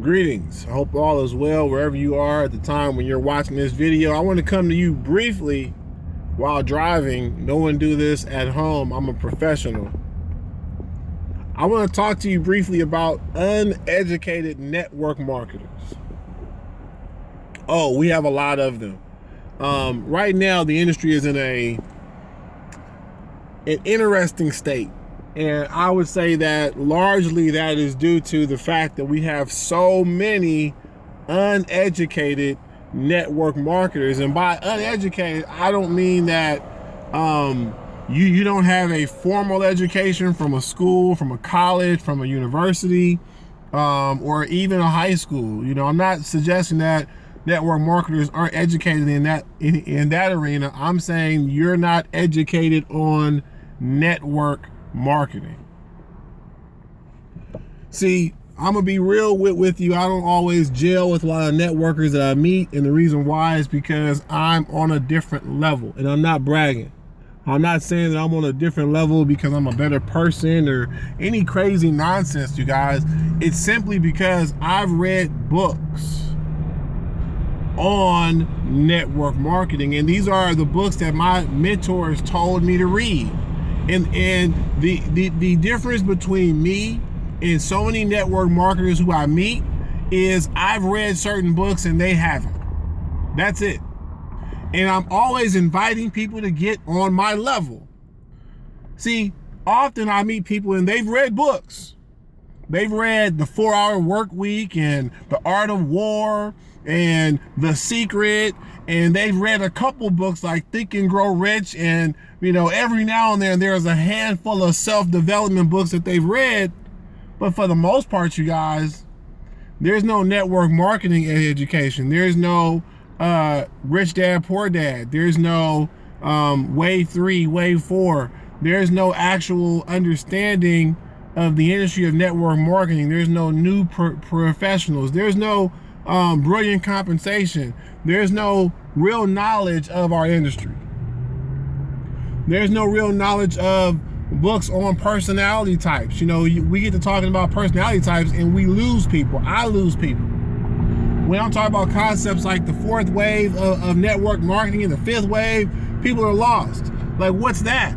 Greetings. I hope all is well wherever you are at the time when you're watching this video. I want to come to you briefly while driving. No one do this at home. I'm a professional. I want to talk to you briefly about uneducated network marketers. Oh, we have a lot of them. Right now, the industry is in an interesting state. And I would say that largely that is due to the fact that we have so many uneducated network marketers. And by uneducated, I don't mean that you don't have a formal education from a school, from a college, from a university, or even a high school. You know, I'm not suggesting that network marketers aren't educated in that arena. I'm saying you're not educated on network marketing. See, I'm gonna be real with you. I don't always gel with a lot of networkers that I meet, and the reason why is because I'm on a different level, and I'm not bragging. I'm not saying that I'm on a different level because I'm a better person or any crazy nonsense, you guys. It's simply because I've read books on network marketing, and these are the books that my mentors told me to read. And the difference between me and so many network marketers who I meet is I've read certain books and they haven't. That's it. And I'm always inviting people to get on my level. See, often I meet people and they've read books. They've read The 4-Hour Work Week and The Art of War and The Secret, and they've read a couple books like Think and Grow Rich, and you know, every now and then there's a handful of self-development books that they've read, but for the most part, you guys, there's no network marketing education. There's no Rich Dad, Poor Dad. There's no Wave 3, Wave 4. There's no actual understanding of the industry of network marketing. There's no new professionals. There's no brilliant compensation. There's no real knowledge of our industry. There's no real knowledge of books on personality types. You know, we get to talking about personality types and we lose people. I lose people. When I'm talking about concepts like the fourth wave of network marketing and the fifth wave, people are lost. Like, what's that?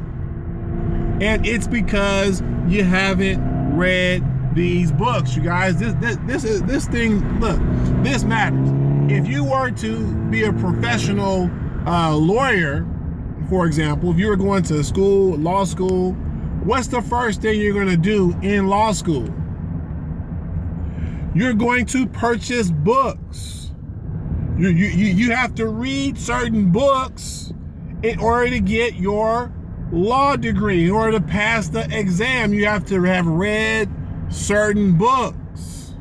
And it's because you haven't read these books, you guys. This thing, look, this matters. If you were to be a professional lawyer, for example, if you were going to school, law school, what's the first thing you're going to do in law school? You're going to purchase books. You have to read certain books in order to get your law degree. In order to pass the exam, you have to have read certain books.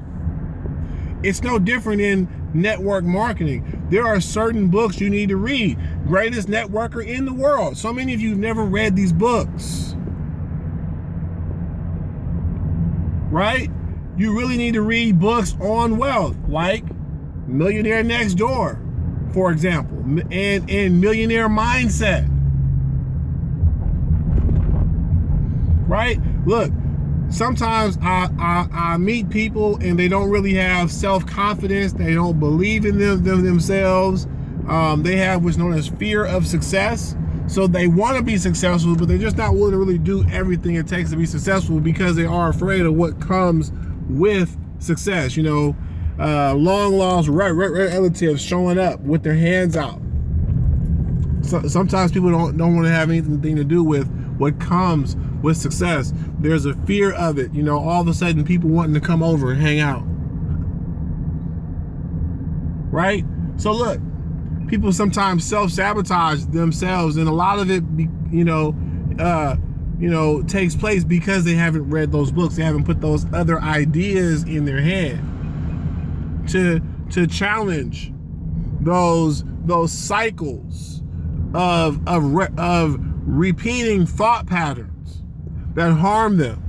It's no different in network marketing. There are certain books you need to read. Greatest networker in the world. So many of you have never read these books. Right? You really need to read books on wealth, like Millionaire Next Door, for example, and Millionaire Mindset. Right? Look, sometimes I meet people and they don't really have self-confidence. They don't believe in themselves. They have what's known as fear of success. So they want to be successful, but they're just not willing to really do everything it takes to be successful because they are afraid of what comes with success. You know, long lost relatives showing up with their hands out. So sometimes people don't want to have anything to do with what comes with success. There's a fear of it. You know, all of a sudden people wanting to come over and hang out. Right? So look, people sometimes self-sabotage themselves, and a lot of it, takes place because they haven't read those books. They haven't put those other ideas in their head to challenge those cycles of repeating thought patterns that harm them.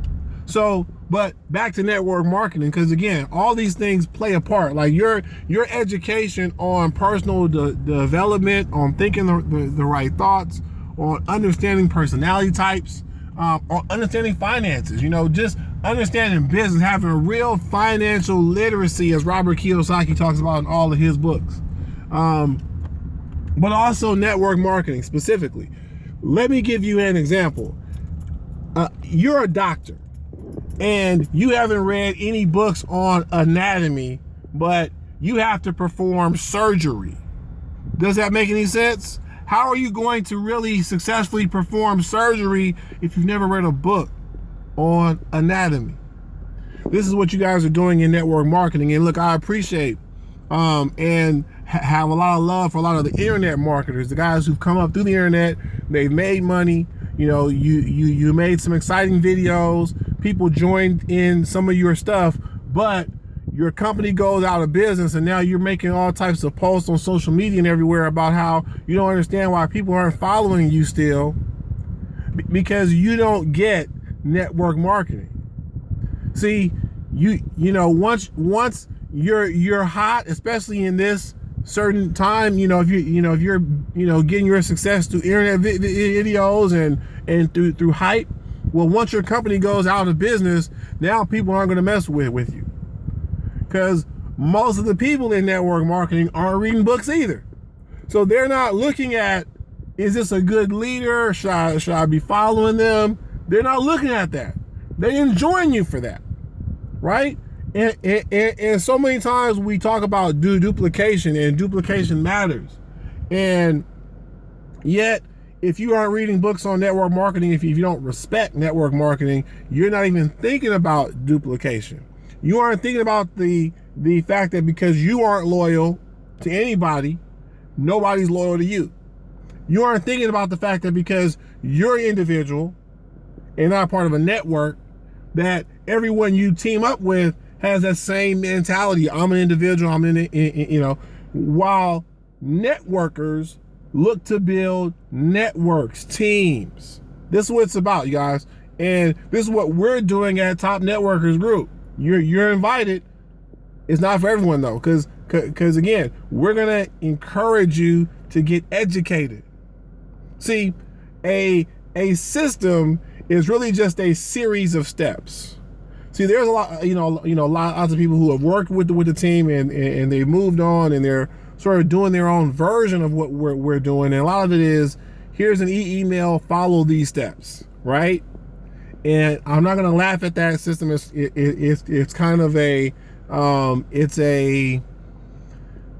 So, but back to network marketing, because again, all these things play a part. Like your education on personal development, on thinking the right thoughts, on understanding personality types, on understanding finances. You know, just understanding business, having a real financial literacy, as Robert Kiyosaki talks about in all of his books. But also network marketing specifically. Let me give you an example. You're a doctor and you haven't read any books on anatomy, but you have to perform surgery. Does that make any sense? How are you going to really successfully perform surgery if you've never read a book on anatomy? This is what you guys are doing in network marketing. And look, I appreciate and have a lot of love for a lot of the internet marketers, the guys who've come up through the internet, they've made money. You know, you made some exciting videos, people joined in some of your stuff, but your company goes out of business and now you're making all types of posts on social media and everywhere about how you don't understand why people aren't following you still, because you don't get network marketing. See, you know, once you're hot, especially in this certain time, if you're getting your success through internet videos and through hype, well, once your company goes out of business, now people aren't going to mess with you, because most of the people in network marketing aren't reading books either. So they're not looking at, is this a good leader? Should I be following them? They're not looking at that. They're enjoying you for that, right? And so many times we talk about duplication, and duplication matters. And yet, if you aren't reading books on network marketing, if you don't respect network marketing, you're not even thinking about duplication. You aren't thinking about the fact that because you aren't loyal to anybody, nobody's loyal to you. You aren't thinking about the fact that because you're an individual and not part of a network, that everyone you team up with has that same mentality. I'm an individual, while networkers look to build networks, teams. This is what it's about, you guys. And this is what we're doing at Top Networkers Group. You're invited. It's not for everyone though, because again, we're gonna encourage you to get educated. See, a system is really just a series of steps. See, there's a lot, lots of people who have worked with the team and they've moved on and they're sort of doing their own version of what we're doing. And a lot of it is, here's an email, follow these steps, right? And I'm not going to laugh at that system. It's kind of it's a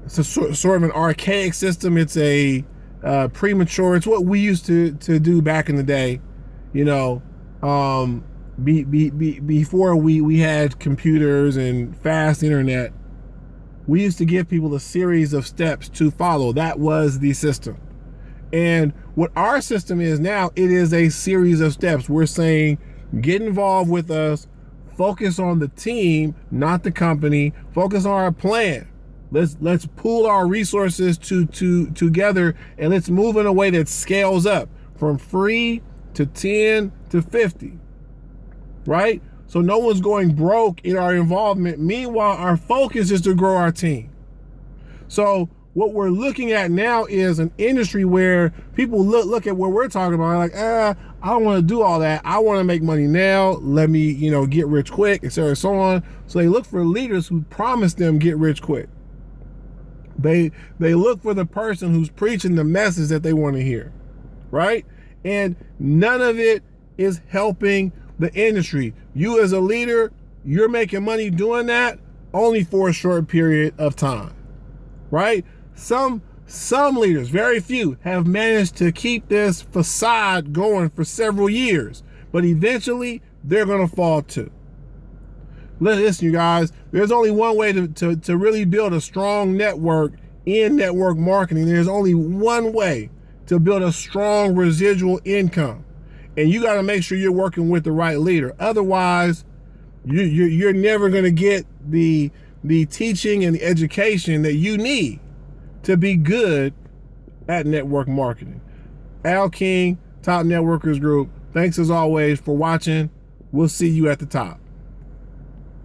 sort of an archaic system. It's a premature. It's what we used to do back in the day, before we had computers and fast internet. We used to give people a series of steps to follow. That was the system. And what our system is now, it is a series of steps. We're saying, get involved with us, focus on the team, not the company, focus on our plan. Let's pool our resources together, and let's move in a way that scales up from free to 10 to 50, right? So no one's going broke in our involvement. Meanwhile, our focus is to grow our team. So what we're looking at now is an industry where people look at what we're talking about, like, I don't want to do all that. I want to make money now. Let me, get rich quick, et cetera, and so on. So they look for leaders who promise them get rich quick. They look for the person who's preaching the message that they want to hear, right? And none of it is helping the industry. You as a leader, you're making money doing that only for a short period of time, right? Some leaders, very few, have managed to keep this facade going for several years, but eventually they're going to fall too. Listen, you guys, there's only one way to really build a strong network in network marketing. There's only one way to build a strong residual income. And you got to make sure you're working with the right leader. Otherwise, you're never going to get the teaching and the education that you need to be good at network marketing. Al King, Top Networkers Group. Thanks as always for watching. We'll see you at the top.